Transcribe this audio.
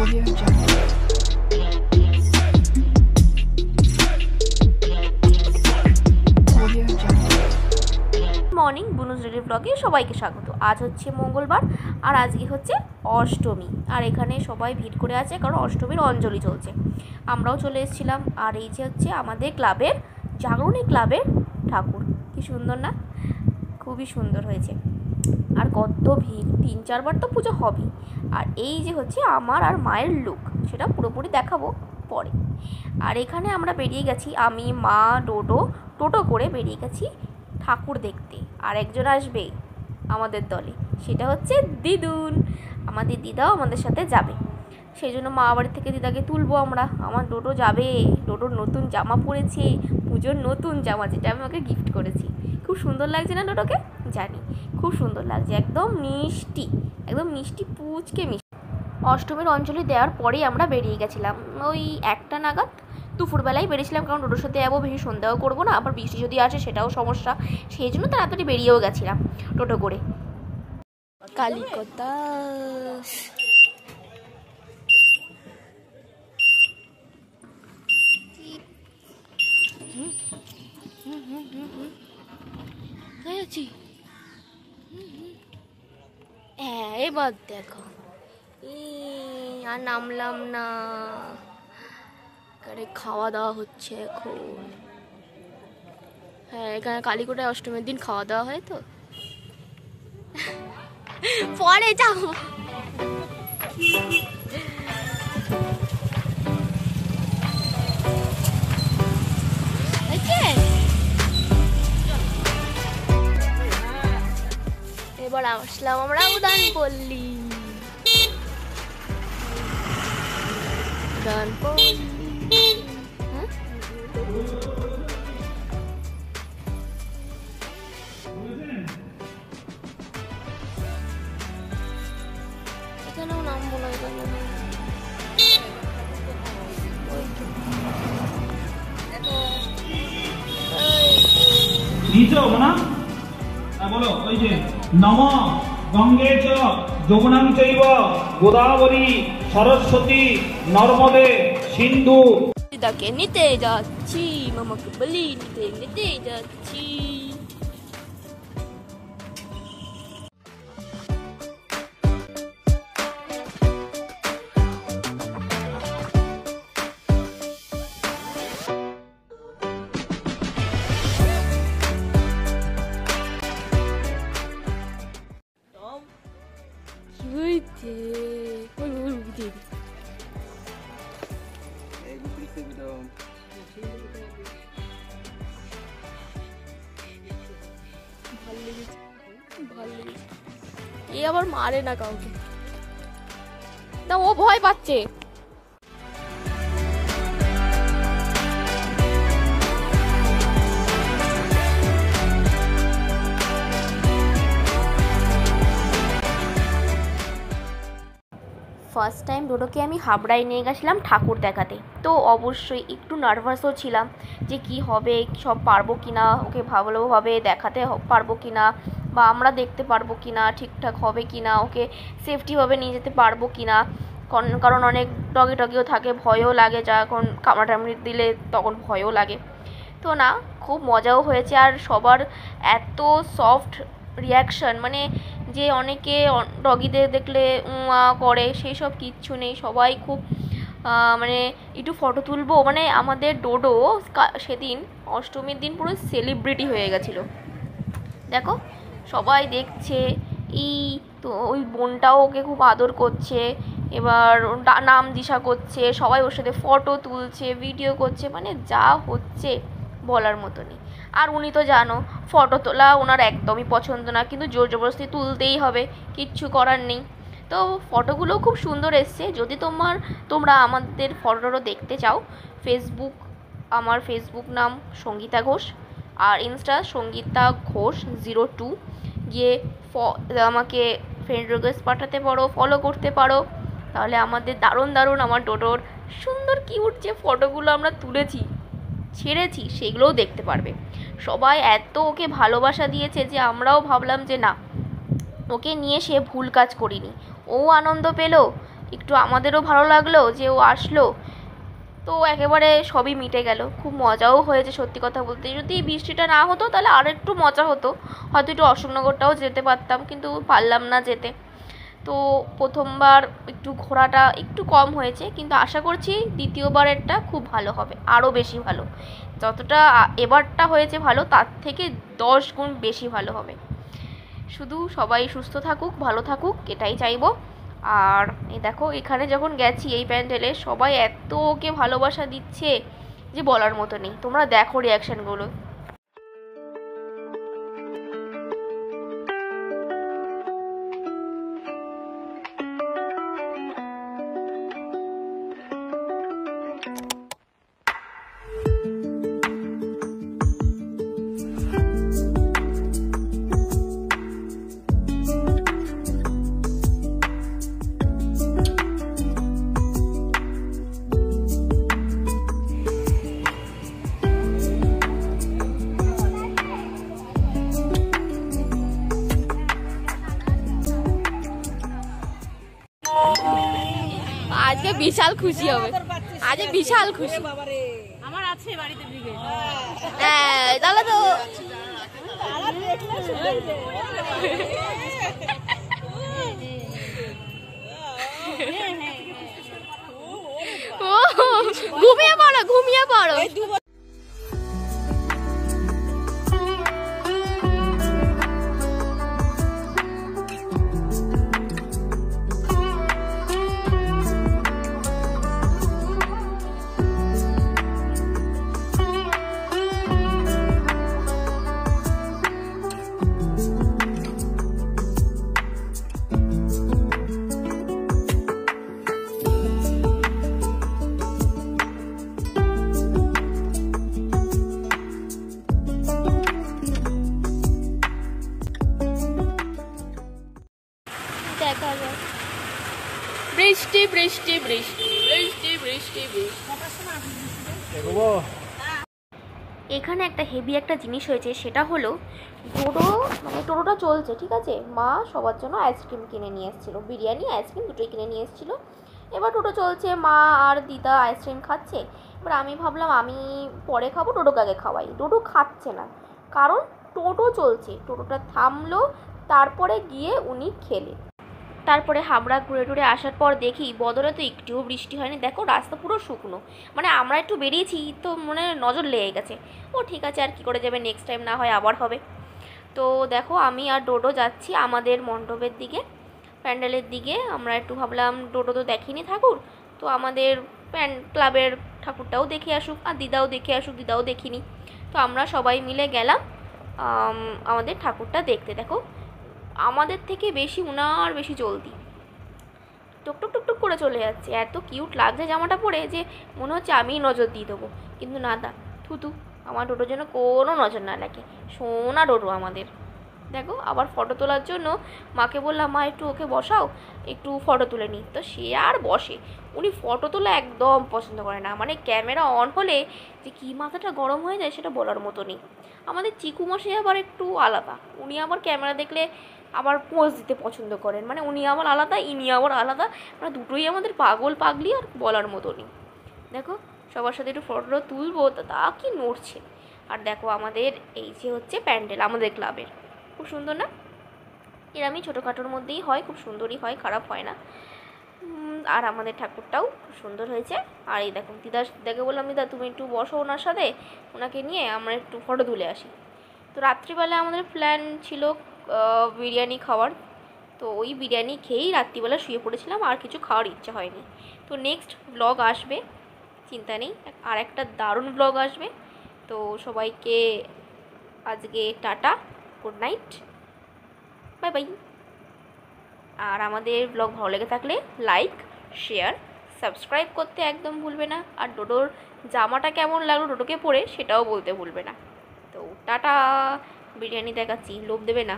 Morning বুনুস daily ব্লগে সবাইকে স্বাগত। আজ হচ্ছে মঙ্গলবার আর আজকে হচ্ছে অষ্টমী, আর এখানে সবাই ভিড় করে আছে কারণ অষ্টমীর অঞ্জলি চলছে। আমরাও চলে এসেছিলাম। আর এই যে হচ্ছে আমাদের ক্লাবের জাগরণী ক্লাবের ঠাকুর, কি সুন্দর না, খুবই সুন্দর হয়েছে। আর কত ভিড়, 3-4 বার তো পুজো হবেই। আর এই যে হচ্ছে আমার আর মায়ের লুক, সেটা পুরোপুরি দেখাবো পরে। আর এখানে আমরা বেরিয়ে গেছি, আমি, মা, ডোডো টোটো করে বেরিয়ে গেছি ঠাকুর দেখতে। আর একজন আসবে আমাদের দলে, সেটা হচ্ছে দিদুন। আমাদের দিদাও আমাদের সাথে যাবে, সেই জন্য মা বাড়ি থেকে দিদাকে তুলবো আমরা। আমার ডোডো যাবে, ডোডোর নতুন জামা পরেছে, পুজোর নতুন জামা, যেটা আমি ওকে গিফট করেছি। খুব সুন্দর লাগছে না ডোডোকে? জানি খুব সুন্দর লাগছে, একদম মিষ্টি, একদম মিষ্টি পুচকে মিষ্টি। অষ্টমীর অঞ্জলি দেওয়ার পরেই আমরা বেরিয়ে গেছিলাম, ওই 1টা নাগাদ। দুপুরবেলায় বেরিয়েছিলাম কারণ ডোডোর সাথে যাবো, বেশি সন্ধ্যাও করবো না, আবার বৃষ্টি যদি আসে সেটাও সমস্যা, সেই জন্য তাড়াতাড়ি বেরিয়েও গেছিলাম টোটো করে। কালিকতা হ্যাঁ, এবার দেখো আর নামলাম না, এখানে খাওয়া দাওয়া হচ্ছে এখন। হ্যাঁ, এখানে কালীকোটায় অষ্টমীর দিন খাওয়া দাওয়া হয় তো। পরে যাবো। এবার আসলাম আমরা উদানপল্লী। এখানেও নামবো না, এখানে বলো ওই যে নম গঙ্গে চ যমুনাং চৈব গোদাবরী সরস্বতী নর্মদে সিন্ধু। দিদাকে নিতে যাচ্ছি, মামাকে বলি নিতে যাচ্ছি। এ আবার মারে না কাউকে, না ও ভয় পাচ্ছে। ফার্স্ট টাইম ডোডোকে আমি হাবড়ায় নিয়ে গেছিলাম ঠাকুর দেখাতে, তো অবশ্যই একটু নার্ভাসও ছিলাম যে কি হবে, সব পারবো কি না, ওকে ভালোভাবে দেখাতে পারবো কি না, বা আমরা দেখতে পারবো কি না, ঠিকঠাক হবে কি না, ওকে সেফটিভাবে নিয়ে যেতে পারবো কি না। কারণ অনেক টগিও থাকে, ভয়ও লাগে, যখন কামড়াটামড়ি দিলে তখন ভয়ও লাগে। তো না, খুব মজাও হয়েছে। আর সবার এত সফট রিয়াকশান, মানে যে অনেকে ডগিদের দেখলে করে, সেই সব কিচ্ছু নেই। সবাই খুব মানে একটু ফটো তুলবো, মানে আমাদের ডোডো সেদিন অষ্টমীর দিন পুরো সেলিব্রিটি হয়ে গেছিলো। দেখো সবাই দেখছে, তো ওই বোনটাও ওকে খুব আদর করছে, এবার নাম দিশা করছে, সবাই ওর সাথে ফটো তুলছে, ভিডিও করছে, মানে যা হচ্ছে বলার মতো নেই। আর উনি তো জানো ফটো তোলা ওনার একদমই পছন্দ না, কিন্তু জোর জবরদস্তি তুলতেই হবে, কিচ্ছু করার নেই। তো ফটোগুলোও খুব সুন্দর এসছে। যদি তোমরা আমাদের ফটোটা দেখতে চাও, আমার ফেসবুক নাম সঙ্গীতা ঘোষ, আর ইনস্টা সঙ্গীতা ঘোষ 02, গিয়ে আমাকে ফ্রেন্ড রিকোয়েস্ট পাঠাতে পারো, ফলো করতে পারো। তাহলে আমাদের দারুণ আমার ডোডোর সুন্দর কিউট যে ফটোগুলো আমরা তুলেছি ছেড়েছি সেগুলোও দেখতে পারবে। সবাই এত ওকে ভালোবাসা দিয়েছে যে আমরাও ভাবলাম যে না, ওকে নিয়ে সে ভুল কাজ করিনি। ও আনন্দ পেল, একটু আমাদেরও ভালো লাগলো যে ও আসলো। তো একেবারে সবই মিটে গেল, খুব মজাও হয়েছে সত্যি কথা বলতে। যদি বৃষ্টিটা না হতো তাহলে আর একটু মজা হতো, হয়তো একটু অশোকনগরটাও যেতে পারতাম, কিন্তু পারলাম না যেতে। তো প্রথমবার একটু ঘোরাটা একটু কম হয়েছে, কিন্তু আশা করছি দ্বিতীয়বারেরটা খুব ভালো হবে, আরও বেশি ভালো। যতটা এবারটা হয়েছে ভালো, তার থেকে 10 গুণ বেশি ভালো হবে। শুধু সবাই সুস্থ থাকুক, ভালো থাকুক, এটাই চাইবো। আর এই দেখো, এখানে যখন গেছি এই প্যান্ডেলে, সবাই এত ওকে ভালোবাসা দিচ্ছে যে বলার মতো নেই। তোমরা দেখো রিয়াকশানগুলো। আজকে বিশাল খুশি হবে, আজকে বিশাল খুশি আমার আছে বাড়িতে ব্রিগেড। হ্যাঁ তাহলে তো ঘুমিয়ে পড়ো, ঘুমিয়ে পড়ো। দেখা যাক। বৃষ্টি বৃষ্টি বৃষ্টি বৃষ্টি বৃষ্টি বৃষ্টি। এখানে একটা হেভি একটা জিনিস হয়েছে, সেটা হলো টোটো, মানে টোটোটা চলছে ঠিক আছে, মা সবার জন্য আইসক্রিম কিনে নিয়ে এসেছিলো, বিরিয়ানি আইসক্রিম দুটোই কিনে নিয়ে এসেছিলো। এবার টোটো চলছে, মা আর দিদা আইসক্রিম খাচ্ছে। এবার আমি ভাবলাম আমি পরে খাবো, টোটোকে আগে খাওয়াই। টোটো খাচ্ছে না, কারণ টোটো চলছে, টোটোটা থামলো, তারপরে গিয়ে উনি খেলে। তারপরে হাবড়া ঘুরে টুরে আসার পর দেখি বদলে তো একটুও বৃষ্টি হয়নি, দেখো রাস্তা পুরো শুকনো। মানে আমরা একটু বেরিয়েছি তো মনে নজর লেগে গেছে, ও ঠিক আছে আর কি করে যাবে, নেক্সট টাইম না হয় আবার হবে। তো দেখো আমি আর ডোডো যাচ্ছি আমাদের মণ্ডপের দিকে, প্যান্ডেলের দিকে। আমরা একটু ভাবলাম ডোডো তো দেখিনি ঠাকুর, তো আমাদের ক্লাবের ঠাকুরটাও দেখে আসুক, আর দিদাও দেখে আসুক, দিদাও দেখিনি। তো আমরা সবাই মিলে গেলাম আমাদের ঠাকুরটা দেখতে। দেখো আমাদের থেকে বেশি উনার বেশি জলদি, টুকটুক টুকটুক করে চলে যাচ্ছে। এত কিউট লাগছে জামাটা পরে যে মনে হচ্ছে আমিই নজর দিয়ে দেবো, কিন্তু না দা, থুতু, আমার ডোডোর জন্য কোনো নজর না লাগে। সোনা ডোডো আমাদের। দেখো আবার ফটো তোলার জন্য মাকে বললাম, মা একটু ওকে বসাও, একটু ফটো তুলে নিই। তো সে আর বসে, উনি ফটো তোলা একদম পছন্দ করে না। মানে ক্যামেরা অন হলে যে কী মাথাটা গরম হয়ে যায় সেটা বলার মতো নেই। আমাদের চিকু মশাই আবার একটু আলাদা, উনি আবার ক্যামেরা দেখলে আবার পোজ দিতে পছন্দ করেন। মানে উনি আবার আলাদা, ইনি আবার আলাদা, মানে দুটোই আমাদের পাগল পাগলি, আর বলার মতো নেই। দেখো সবার সাথে একটু ফটো তুলবো, তা কি নড়ছে। আর দেখো আমাদের এই যে হচ্ছে প্যান্ডেল আমাদের ক্লাবের, খুব সুন্দর না? এরমই ছোটোখাটোর মধ্যেই হয়, খুব সুন্দরই হয়, খারাপ হয় না। আর আমাদের ঠাকুরটাও খুব সুন্দর হয়েছে। আর এই দেখো দিদাকে বললাম, দিদা তুমি একটু বসো ওনার সাথে, ওনাকে নিয়ে আমরা একটু ফটো তুলে আসি। তো রাত্রিবেলা আমাদের প্ল্যান ছিল বিরিয়ানি খাওয়ার, তো ওই বিরিয়ানি খেয়েই রাত্রিবেলা শুয়ে পড়েছিলাম, আর কিছু খাওয়ার ইচ্ছা হয়নি। তো নেক্সট ব্লগ আসবে, চিন্তা নেই, আর একটা দারুণ ব্লগ আসবে। তো সবাইকে আজকে tata, good night, bye bye. আর আমাদের ব্লগ ভালো লেগে থাকলে লাইক, শেয়ার, সাবস্ক্রাইব করতে একদম ভুলবে না। আর ডোডোর জামাটা কেমন লাগলো ডোডোকে পরে সেটাও বলতে ভুলবে না। তো টাটা, বিরিয়ানি দেখাচ্ছি, লোভ দেবে না।